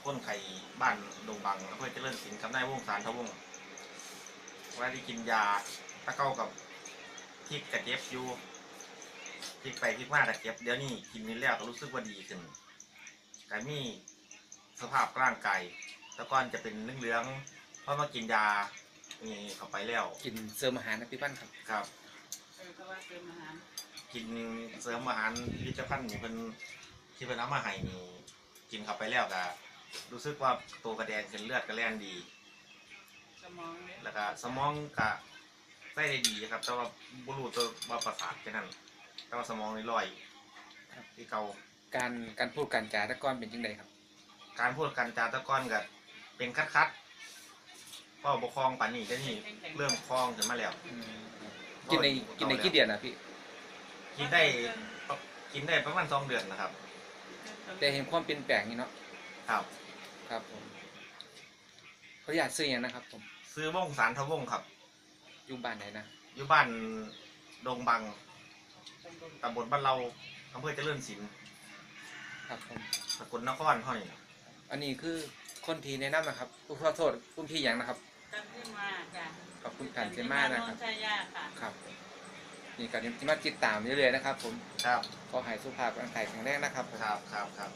ก้นไข่บ้านดงบังอำเภอเจริญศิลป์กับนายวงศ์สารทวงศ์ว่าได้กินยาตะเก้ากับพริกกระเจี๊ยบอยู่พริกไปพริกมากกระเจี๊ยบเดี๋ยวนี้กินนี่แล้วก็รู้สึกว่าดีขึ้นแต่มีสภาพร่างกายแต่ก่อนจะเป็นเหลืองๆเพราะมากินยานี่เข้าไปแล้ว กินเสริมอาหารนะพี่ปั้นครับ ครับ ก็ว่าเติมอาหาร กินเสริมอาหารพิพิธภัณฑ์นี่เพิ่นที่เพิ่นเอามาให้นี่กินเข้าไปแล้วก็รู้สึกว่าตัวกระแดงขึ้นเลือดก็แล่นดี สมองเนี่ย แล้วก็สมองก็ใช้ได้ดีครับแต่ว่าบ่รู้ตัวว่าประสาทแค่นั้นแต่ว่าสมองนี่ลอยที่เก่า การพูดการจาแตะก้อนเป็นยังไงครับ การพูดกันจาตะก้อนก็เป็นคัดๆเพราะบ่คล่องปานนี้เดี๋ยวนี้เริ่มคล่องขึ้นมาแล้ว กินในกี่เดือนนะพี่ กินได้ประมาณ2 เดือนนะครับ แต่เห็นความเปลี่ยนแปลงนี่เนาะ ครับ ครับผมเขาอยากซื้ออย่างนะครับผม ซื้อวงสารทวงศ์ครับ อยู่บ้านไหนนะ อยู่บ้านดงบังตำบลบ้านเราอำเภอเจริญศิลป์ ครับผม สกลนครเท่านี้ อันนี้คือคนที่แนะนำนะครับขอโทษคุณพี่อย่างนะครับ กันที่มาจ้ะ ขอบคุณการเจมานะครับ โนชายาค่ะ ครับนี่การที่มาติดตามเรื่อยๆนะครับ ผม ครับ ขอให้สุขภาพร่างกายแข็งแรงนะครับผม ครับ